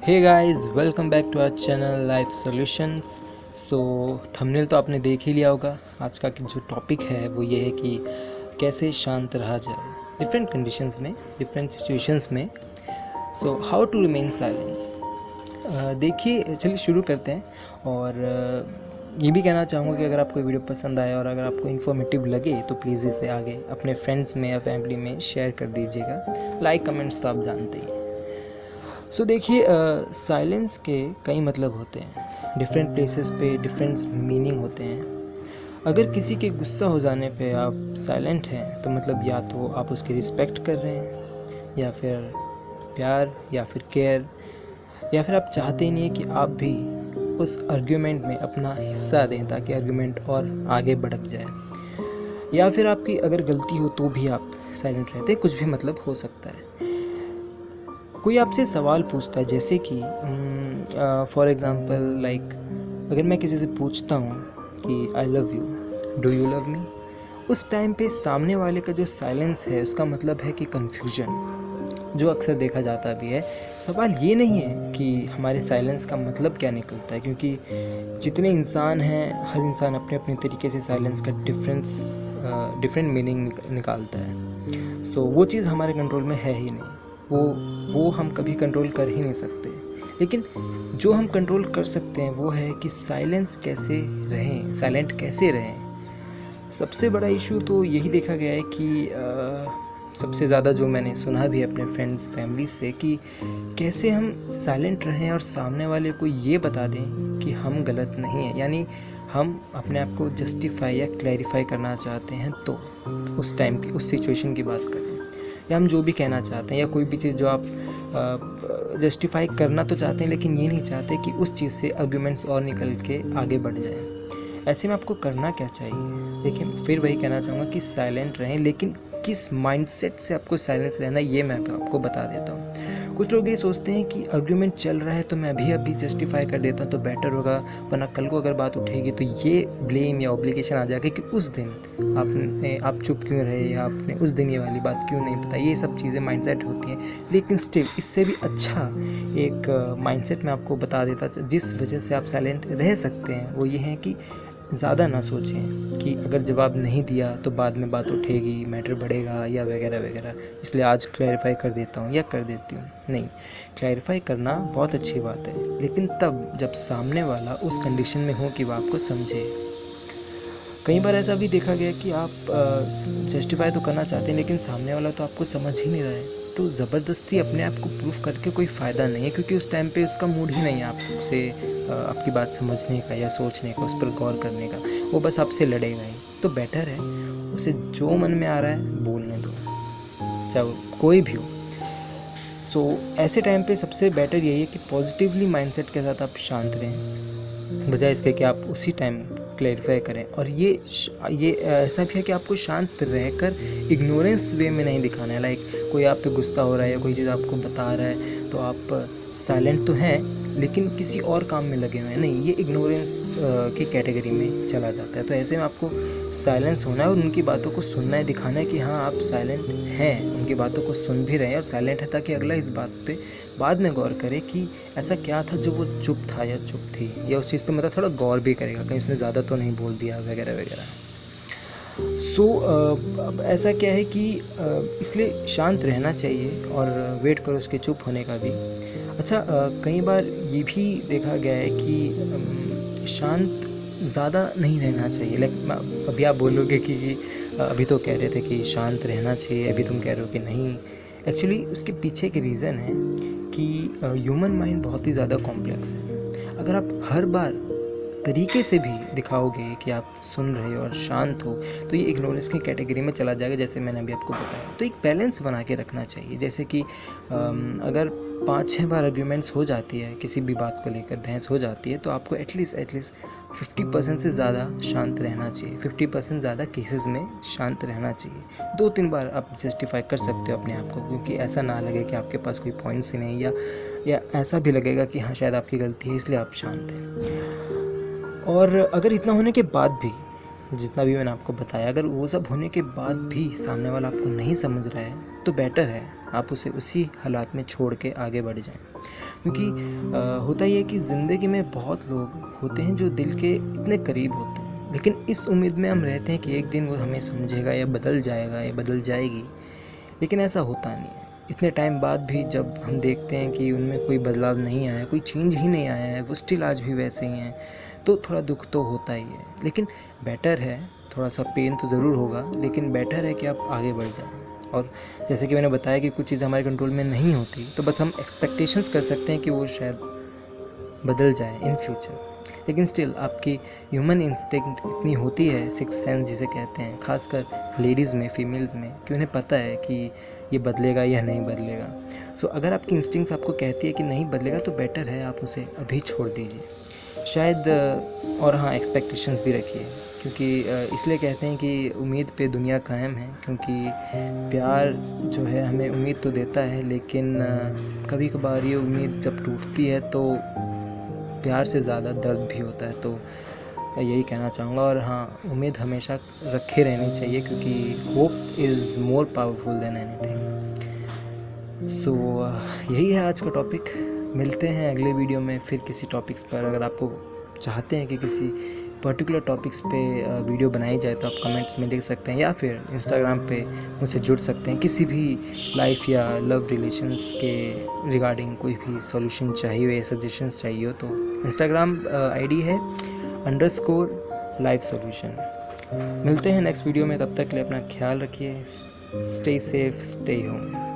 Hey guys, welcome back to our channel life solutions. So thumbnail तो आपने देख ही लिया होगा। आज का जो टॉपिक है वो ये है कि कैसे शांत रहा जाए डिफरेंट कंडीशंस में, डिफरेंट सिचुएशंस में। So how to remain silence. देखिए, चलिए शुरू करते हैं। और ये भी कहना चाहूँगा कि अगर आपको वीडियो पसंद आए और अगर आपको इन्फॉर्मेटिव लगे तो प्लीज़ इसे आगे अपने फ्रेंड्स में या फैमिली में शेयर कर दीजिएगा। लाइक कमेंट्स तो आप जानते ही हैं। सो देखिए, साइलेंस के कई मतलब होते हैं। डिफरेंट प्लेसेस पे डिफरेंट मीनिंग होते हैं। अगर किसी के गुस्सा हो जाने पे आप साइलेंट हैं तो मतलब या तो आप उसकी रिस्पेक्ट कर रहे हैं, या फिर प्यार, या फिर केयर, या फिर आप चाहते ही नहीं है कि आप भी उस आर्ग्यूमेंट में अपना हिस्सा दें ताकि आर्ग्यूमेंट और आगे भड़क जाए, या फिर आपकी अगर गलती हो तो भी आप साइलेंट रहते। कुछ भी मतलब हो सकता है। कोई आपसे सवाल पूछता है, जैसे कि फॉर एग्ज़ाम्पल लाइक अगर मैं किसी से पूछता हूँ कि I love you, do you love me, उस टाइम पे सामने वाले का जो साइलेंस है उसका मतलब है कि कन्फ्यूजन, जो अक्सर देखा जाता भी है। सवाल ये नहीं है कि हमारे साइलेंस का मतलब क्या निकलता है, क्योंकि जितने इंसान हैं हर इंसान अपने अपने तरीके से साइलेंस का डिफरेंट मीनिंग निकालता है। सो वो चीज़ हमारे कंट्रोल में है ही नहीं। वो हम कभी कंट्रोल कर ही नहीं सकते। लेकिन जो हम कंट्रोल कर सकते हैं वो है कि साइलेंस कैसे रहें, साइलेंट कैसे रहें। सबसे बड़ा इशू तो यही देखा गया है कि सबसे ज़्यादा जो मैंने सुना भी अपने फ्रेंड्स फैमिली से कि कैसे हम साइलेंट रहें और सामने वाले को ये बता दें कि हम गलत नहीं हैं। यानी हम अपने आप को जस्टिफाई या क्लैरिफाई करना चाहते हैं तो उस टाइम की उस सिचुएशन की बात करें, या हम जो भी कहना चाहते हैं, या कोई भी चीज़ जो आप जस्टिफाई करना तो चाहते हैं लेकिन ये नहीं चाहते कि उस चीज़ से आर्गुमेंट्स और निकल के आगे बढ़ जाए। ऐसे में आपको करना क्या चाहिए? देखिए, फिर वही कहना चाहूँगा कि साइलेंट रहें, लेकिन किस माइंडसेट से आपको साइलेंस रहना ये मैं आपको बता देता हूँ। कुछ लोग ये सोचते हैं कि आर्गुमेंट चल रहा है तो मैं अभी जस्टिफाई कर देता तो बेटर होगा, वरना कल को अगर बात उठेगी तो ये ब्लेम या ऑब्लिगेशन आ जाएगा कि उस दिन आप चुप क्यों रहे, या आपने उस दिन ये वाली बात क्यों नहीं बताई। ये सब चीज़ें माइंडसेट होती हैं। लेकिन स्टिल इससे भी अच्छा एक माइंडसेट मैं आपको बता देता जिस वजह से आप साइलेंट रह सकते हैं। वो ये है कि ज़्यादा ना सोचें कि अगर जवाब नहीं दिया तो बाद में बात उठेगी, मैटर बढ़ेगा या वगैरह वगैरह, इसलिए आज क्लैरिफाई कर देता हूँ या कर देती हूँ। नहीं, क्लैरिफाई करना बहुत अच्छी बात है, लेकिन तब जब सामने वाला उस कंडीशन में हो कि वो आपको समझे। कई बार ऐसा भी देखा गया कि आप जस्टिफाई तो करना चाहते हैं लेकिन सामने वाला तो आपको समझ ही नहीं रहा है, तो ज़बरदस्ती अपने आप को प्रूफ करके कोई फ़ायदा नहीं है, क्योंकि उस टाइम पे उसका मूड ही नहीं है आपसे आपकी बात समझने का या सोचने का, उस पर गौर करने का। वो बस आपसे लड़ेगा ही। तो बेटर है उसे जो मन में आ रहा है बोलने दो, चाहे वो कोई भी हो। सो ऐसे टाइम पे सबसे बेटर यही है कि पॉजिटिवली माइंडसेट के साथ आप शांत रहें, बजाय इसके कि आप उसी टाइम क्लैरिफाई करें। और ये ऐसा भी है कि आपको शांत रहकर इग्नोरेंस वे में नहीं दिखाना है। लाइक कोई आप पे गुस्सा हो रहा है या कोई चीज़ आपको बता रहा है तो आप साइलेंट तो हैं लेकिन किसी और काम में लगे हुए हैं, नहीं, ये इग्नोरेंस की कैटेगरी में चला जाता है। तो ऐसे में आपको साइलेंस होना है और उनकी बातों को सुनना है, दिखाना है कि हाँ आप साइलेंट हैं, उनकी बातों को सुन भी रहे हैं और साइलेंट है, ताकि अगला इस बात पे बाद में गौर करे कि ऐसा क्या था जो वो चुप था या चुप थी, या उस चीज़ पे मतलब थोड़ा गौर भी करेगा कहीं उसने ज़्यादा तो नहीं बोल दिया वगैरह वगैरह। सो अब ऐसा क्या है कि इसलिए शांत रहना चाहिए और वेट करो उसके चुप होने का भी। अच्छा, कई बार ये भी देखा गया है कि शांत ज़्यादा नहीं रहना चाहिए। लाइक अभी आप बोलोगे कि अभी तो कह रहे थे कि शांत रहना चाहिए, अभी तुम कह रहे हो कि नहीं। एक्चुअली उसके पीछे एक रीज़न है कि ह्यूमन माइंड बहुत ही ज़्यादा कॉम्प्लेक्स है। अगर आप हर बार तरीके से भी दिखाओगे कि आप सुन रहे हो और शांत हो तो ये इग्नोरेंस की कैटेगरी में चला जाएगा, जैसे मैंने अभी आपको बताया। तो एक बैलेंस बना के रखना चाहिए। जैसे कि अगर 5-6 बार आर्ग्यूमेंट्स हो जाती है, किसी भी बात को लेकर बहस हो जाती है, तो आपको एटलीस्ट 50% से ज़्यादा शांत रहना चाहिए। 50% ज़्यादा केसेस में शांत रहना चाहिए। 2-3 बार आप जस्टिफाई कर सकते हो अपने आप को, क्योंकि ऐसा ना लगे कि आपके पास कोई पॉइंट्स ही नहीं, या ऐसा भी लगेगा कि हाँ शायद आपकी गलती है इसलिए आप शांत हैं। और अगर इतना होने के बाद भी, जितना भी मैंने आपको बताया, अगर वो सब होने के बाद भी सामने वाला आपको नहीं समझ रहा है तो बेटर है आप उसे उसी हालात में छोड़ के आगे बढ़ जाएं। क्योंकि होता ही है कि ज़िंदगी में बहुत लोग होते हैं जो दिल के इतने करीब होते हैं, लेकिन इस उम्मीद में हम रहते हैं कि एक दिन वो हमें समझेगा या बदल जाएगा या बदल जाएगी, लेकिन ऐसा होता नहीं है। इतने टाइम बाद भी जब हम देखते हैं कि उनमें कोई बदलाव नहीं आया, कोई चेंज ही नहीं आया है, वो स्टिल आज भी वैसे ही हैं, तो थोड़ा दुख तो होता ही है। लेकिन बेटर है, थोड़ा सा पेन तो ज़रूर होगा, लेकिन बेटर है कि आप आगे बढ़ जाएं। और जैसे कि मैंने बताया कि कुछ चीज़ें हमारे कंट्रोल में नहीं होती, तो बस हम एक्सपेक्टेशंस कर सकते हैं कि वो शायद बदल जाए इन फ्यूचर। लेकिन स्टिल आपकी ह्यूमन इंस्टिंक्ट इतनी होती है, सिक्स सेंस जिसे कहते हैं, खासकर लेडीज़ में, फीमेल्स में, कि उन्हें पता है कि ये बदलेगा या नहीं बदलेगा। सो अगर आपकी इंस्टिंक्ट्स आपको कहती है कि नहीं बदलेगा, तो बेटर है आप उसे अभी छोड़ दीजिए शायद। और हाँ, एक्सपेक्टेशंस भी रखिए, क्योंकि इसलिए कहते हैं कि उम्मीद पे दुनिया कायम है। क्योंकि प्यार जो है हमें उम्मीद तो देता है, लेकिन कभी कभार ये उम्मीद जब टूटती है तो प्यार से ज़्यादा दर्द भी होता है। तो यही कहना चाहूँगा। और हाँ, उम्मीद हमेशा रखे रहनी चाहिए, क्योंकि hope is more powerful than anything. So यही है आज का टॉपिक। मिलते हैं अगले वीडियो में फिर किसी टॉपिक्स पर। अगर आपको चाहते हैं कि किसी पर्टिकुलर टॉपिक्स पे वीडियो बनाई जाए, तो आप कमेंट्स में लिख सकते हैं, या फिर इंस्टाग्राम पे मुझसे जुड़ सकते हैं। किसी भी लाइफ या लव रिलेशंस के रिगार्डिंग कोई भी सॉल्यूशन चाहिए हो या सजेशंस चाहिए हो, तो इंस्टाग्राम आईडी है _life solution। मिलते हैं नेक्स्ट वीडियो में, तब तक के लिए अपना ख्याल रखिए। Stay safe, stay home.